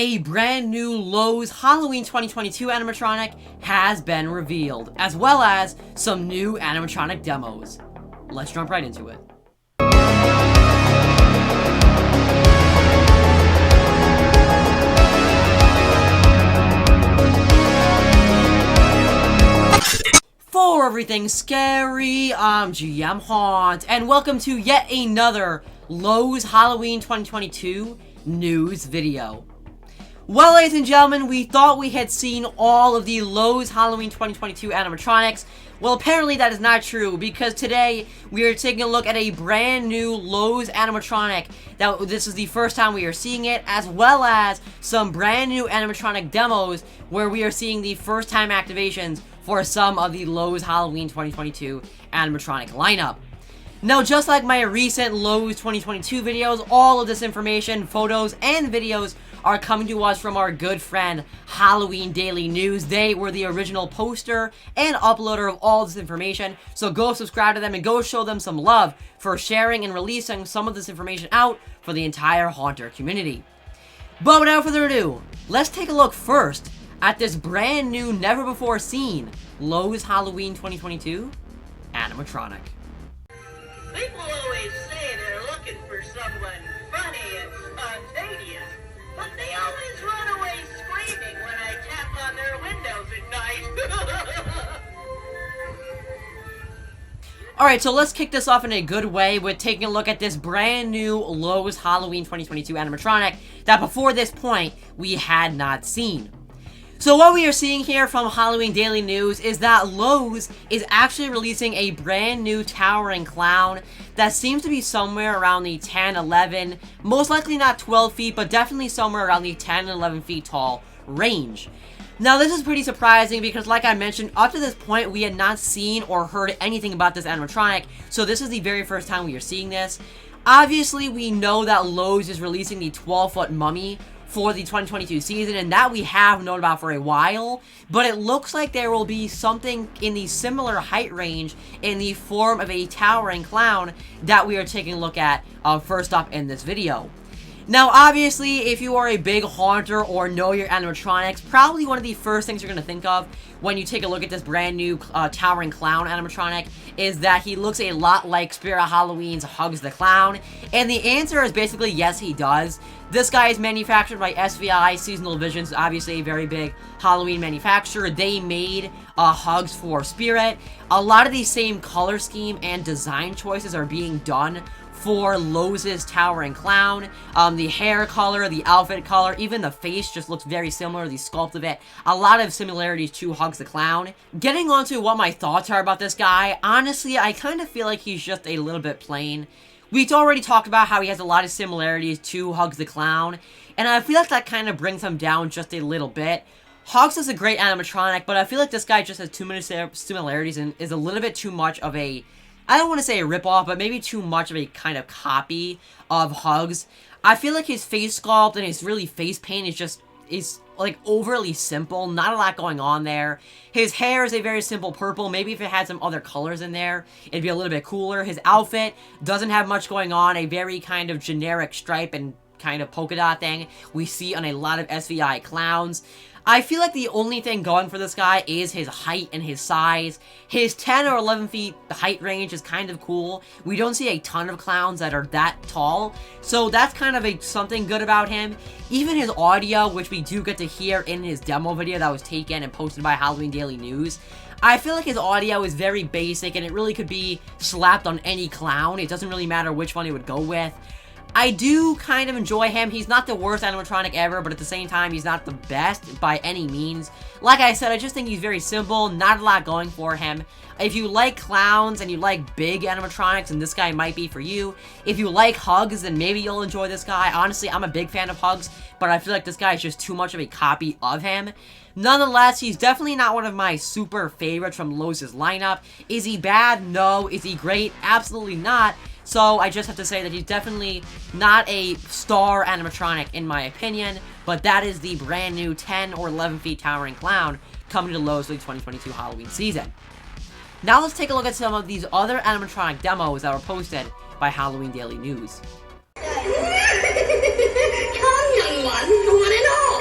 A brand new Lowe's Halloween 2022 animatronic has been revealed, as well as some new animatronic demos. Let's jump right into it. For everything scary, I'm GMHaunts, and welcome to yet another Lowe's Halloween 2022 news video. Well, ladies and gentlemen, we thought we had seen all of the Lowe's Halloween 2022 animatronics. Well, apparently that is not true, because today we are taking a look at a brand new Lowe's animatronic. This is the first time we are seeing it, as well as some brand new animatronic demos where we are seeing the first time activations for some of the Lowe's Halloween 2022 animatronic lineup. Now, just like my recent Lowe's 2022 videos, all of this information, photos, and videos are coming to us from our good friend Halloween Daily News. They were the original poster and uploader of all this information, so go subscribe to them and go show them some love for sharing and releasing some of this information out for the entire Haunter community. But without further ado, let's take a look first at this brand new, never before seen Lowe's Halloween 2022 animatronic. People always say they're looking for someone funny and spontaneous, but they always run away screaming when I tap on their windows at night. Alright, so let's kick this off in a good way with taking a look at this brand new Lowe's Halloween 2022 animatronic that before this point we had not seen. So what we are seeing here from Halloween Daily News is that Lowe's is actually releasing a brand new towering clown that seems to be somewhere around the 10, 11, most likely not 12 feet, but definitely somewhere around the 10 and 11 feet tall range. Now, this is pretty surprising because, like I mentioned, up to this point, we had not seen or heard anything about this animatronic, so this is the very first time we are seeing this. Obviously, we know that Lowe's is releasing the 12-foot mummy for the 2022 season, and that we have known about for a while, but it looks like there will be something in the similar height range in the form of a towering clown that we are taking a look at first up in this video. Now, obviously, if you are a big haunter or know your animatronics, probably one of the first things you're going to think of when you take a look at this brand new towering clown animatronic is that he looks a lot like Spirit Halloween's Hugs the Clown, and the answer is basically yes, he does. This guy is manufactured by SVI Seasonal Visions, obviously a very big Halloween manufacturer. They made Hugs for Spirit. A lot of the same color scheme and design choices are being done for Lowe's towering clown. The hair color, the outfit color, even the face just looks very similar, the sculpt of it. A lot of similarities to Hugs the Clown. Getting on to what my thoughts are about this guy, honestly, I kind of feel like he's just a little bit plain. We've already talked about how he has a lot of similarities to Hugs the Clown, and I feel like that kind of brings him down just a little bit. Hugs is a great animatronic, but I feel like this guy just has too many similarities and is a little bit too much of a, I don't want to say a ripoff, but maybe too much of a kind of copy of Hugs. I feel like his face sculpt and his face paint is like overly simple, not a lot going on there. His hair is a very simple purple. Maybe if it had some other colors in there, it'd be a little bit cooler. His outfit doesn't have much going on, a very kind of generic stripe and kind of polka dot thing we see on a lot of SVI clowns. I feel like the only thing going for this guy is his height and his size. His 10 or 11 feet height range is kind of cool. We don't see a ton of clowns that are that tall, so that's kind of something good about him. Even his audio, which we do get to hear in his demo video that was taken and posted by Halloween Daily News, I feel like his audio is very basic and it really could be slapped on any clown. It doesn't really matter which one it would go with. I do kind of enjoy him. He's not the worst animatronic ever, but at the same time, he's not the best by any means. Like I said, I just think he's very simple, not a lot going for him. If you like clowns and you like big animatronics, then this guy might be for you. If you like Hugs, then maybe you'll enjoy this guy. Honestly, I'm a big fan of Hugs, but I feel like this guy is just too much of a copy of him. Nonetheless, he's definitely not one of my super favorites from Lowe's lineup. Is he bad? No. Is he great? Absolutely not. So I just have to say that he's definitely not a star animatronic in my opinion, but that is the brand new 10 or 11 feet towering clown coming to Lowe's for the 2022 Halloween season. Now let's take a look at some of these other animatronic demos that were posted by Halloween Daily News. Come, young one and all.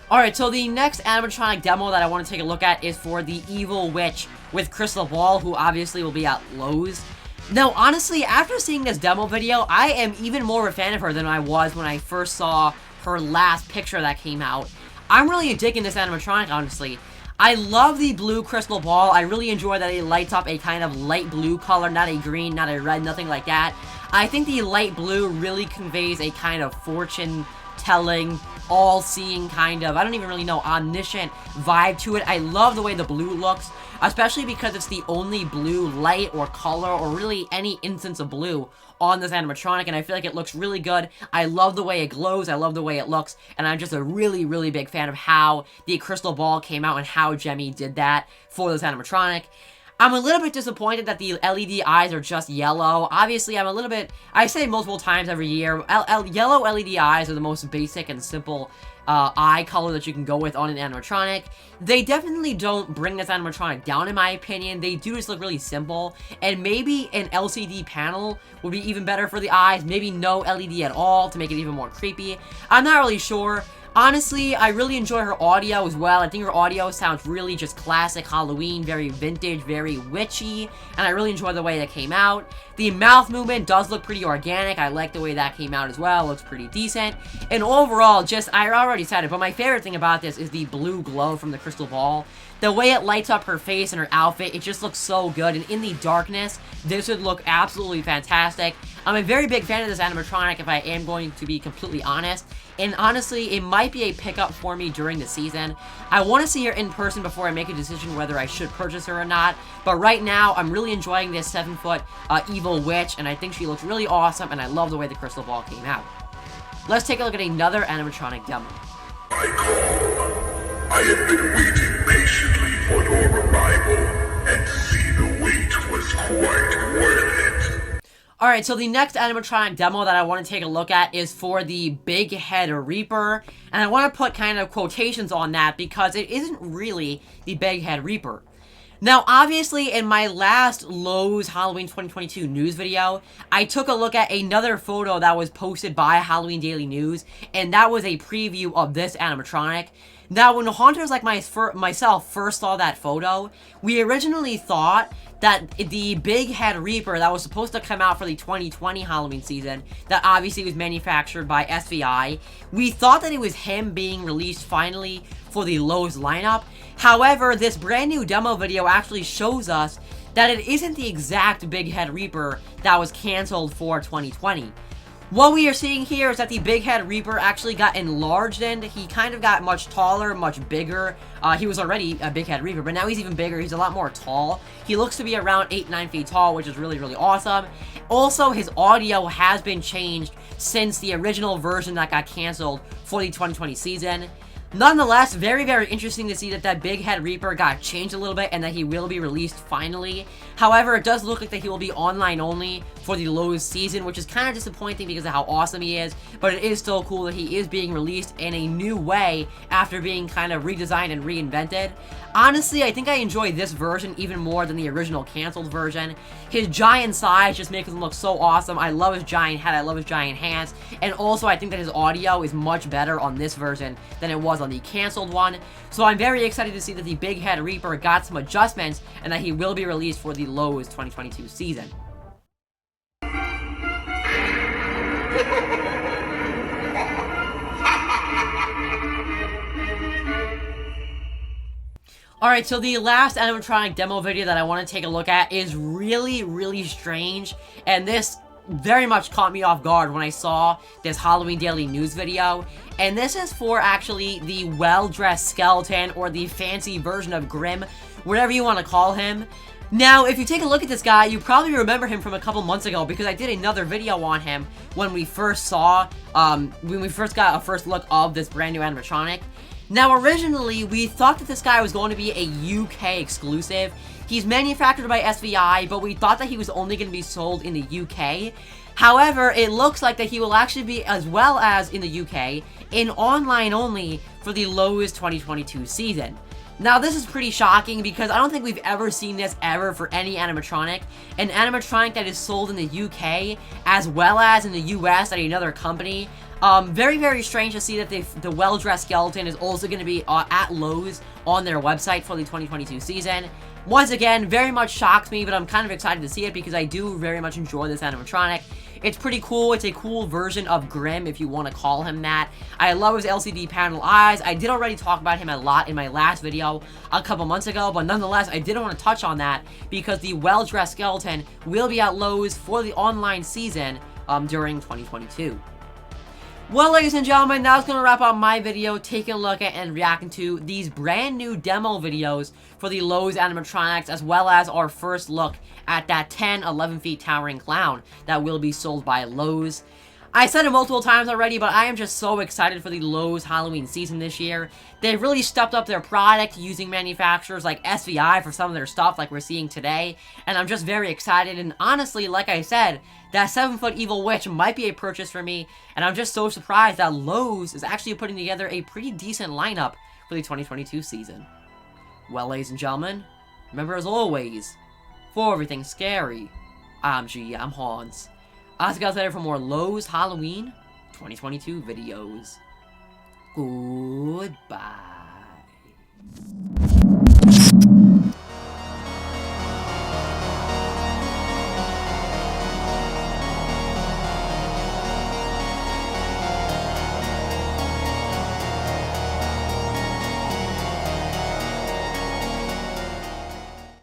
Alright, so the next animatronic demo that I want to take a look at is for the Evil Witch with Crystal Ball, who obviously will be at Lowe's. Now, honestly, after seeing this demo video, I am even more of a fan of her than I was when I first saw her last picture that came out. I'm really digging this animatronic, honestly. I love the blue crystal ball. I really enjoy that it lights up a kind of light blue color, not a green, not a red, nothing like that. I think the light blue really conveys a kind of fortune-telling, all-seeing kind of, I don't even really know, omniscient vibe to it. I love the way the blue looks, especially because it's the only blue light or color or really any instance of blue on this animatronic, and I feel like it looks really good. I love the way it glows, I love the way it looks, and I'm just a really, really big fan of how the crystal ball came out and how Gemi did that for this animatronic. I'm a little bit disappointed that the LED eyes are just yellow. Obviously, I'm a little bit, I say multiple times every year, yellow LED eyes are the most basic and simple eye color that you can go with on an animatronic. They definitely don't bring this animatronic down, in my opinion. They do just look really simple, and maybe an LCD panel would be even better for the eyes. Maybe no LED at all to make it even more creepy. I'm not really sure. Honestly, I really enjoy her audio as well. I think her audio sounds really just classic Halloween, very vintage, very witchy, and I really enjoy the way that came out. The mouth movement does look pretty organic. I like the way that came out as well. It looks pretty decent. And overall, just, I already said it, but my favorite thing about this is the blue glow from the crystal ball. The way it lights up her face and her outfit, it just looks so good. And in the darkness, this would look absolutely fantastic. I'm a very big fan of this animatronic, if I am going to be completely honest. And honestly, it might be a pickup for me during the season. I want to see her in person before I make a decision whether I should purchase her or not. But right now, I'm really enjoying this 7-foot Evil Witch, and I think she looks really awesome, and I love the way the crystal ball came out. Let's take a look at another animatronic demo. I call. I have been waiting patiently for your arrival, and see the wait was quite worth it. Alright, so the next animatronic demo that I want to take a look at is for the Big Head Reaper, and I want to put kind of quotations on that because it isn't really the Big Head Reaper. Now, obviously, in my last Lowe's Halloween 2022 news video, I took a look at another photo that was posted by Halloween Daily News, and that was a preview of this animatronic. Now, when haunters like myself first saw that photo, we originally thought that the Big Head Reaper that was supposed to come out for the 2020 Halloween season, that obviously was manufactured by SVI, we thought that it was him being released finally for the Lowe's lineup. However, this brand new demo video actually shows us that it isn't the exact Big Head Reaper that was canceled for 2020. What we are seeing here is that the Big Head Reaper actually got enlarged, and he kind of got much taller, much bigger. He was already a Big Head Reaper, but now he's even bigger. He's a lot more tall. He looks to be around 8-9 feet tall, which is really, really awesome. Also, his audio has been changed since the original version that got canceled for the 2020 season. Nonetheless, very, very interesting to see that that Big Head Reaper got changed a little bit and that he will be released finally. However, it does look like that he will be online only for the Lowe's season, which is kind of disappointing because of how awesome he is, but it is still cool that he is being released in a new way after being kind of redesigned and reinvented. Honestly, I think I enjoy this version even more than the original canceled version. His giant size just makes him look so awesome. I love his giant head, I love his giant hands, and also I think that his audio is much better on this version than it was on the canceled one. So I'm very excited to see that the Big Head Reaper got some adjustments and that he will be released for the Lowe's 2022 season. Alright, so the last animatronic demo video that I want to take a look at is really, really strange, and this very much caught me off guard when I saw this Halloween Daily News video. And this is for actually the well-dressed skeleton, or the fancy version of Grimm, whatever you want to call him. Now, if you take a look at this guy, you probably remember him from a couple months ago because I did another video on him when we first got a first look of this brand new animatronic. Now, originally, we thought that this guy was going to be a UK exclusive. He's manufactured by SVI, but we thought that he was only going to be sold in the UK. However, it looks like that he will actually be, as well as in the UK, in online only for the Lowe's 2022 season. Now, this is pretty shocking because I don't think we've ever seen this ever for any animatronic. An animatronic that is sold in the UK as well as in the US at another company. Very, very strange to see that the well-dressed skeleton is also going to be at Lowe's on their website for the 2022 season. Once again, very much shocks me, but I'm kind of excited to see it because I do very much enjoy this animatronic. It's pretty cool. It's a cool version of Grimm, if you want to call him that. I love his LCD panel eyes. I did already talk about him a lot in my last video a couple months ago, but nonetheless, I did want to touch on that because the well-dressed skeleton will be at Lowe's for the online season during 2022. Well, ladies and gentlemen, that's going to wrap up my video taking a look at and reacting to these brand new demo videos for the Lowe's animatronics, as well as our first look at that 10, 11 feet towering clown that will be sold by Lowe's. I said it multiple times already, but I am just so excited for the Lowe's Halloween season this year. They've really stepped up their product using manufacturers like SVI for some of their stuff like we're seeing today, and I'm just very excited, and honestly, like I said, that 7-foot evil witch might be a purchase for me, and I'm just so surprised that Lowe's is actually putting together a pretty decent lineup for the 2022 season. Well, ladies and gentlemen, remember as always, for everything scary, I'm GMHaunts. I'll see you guys later for more Lowe's Halloween 2022 videos. Goodbye.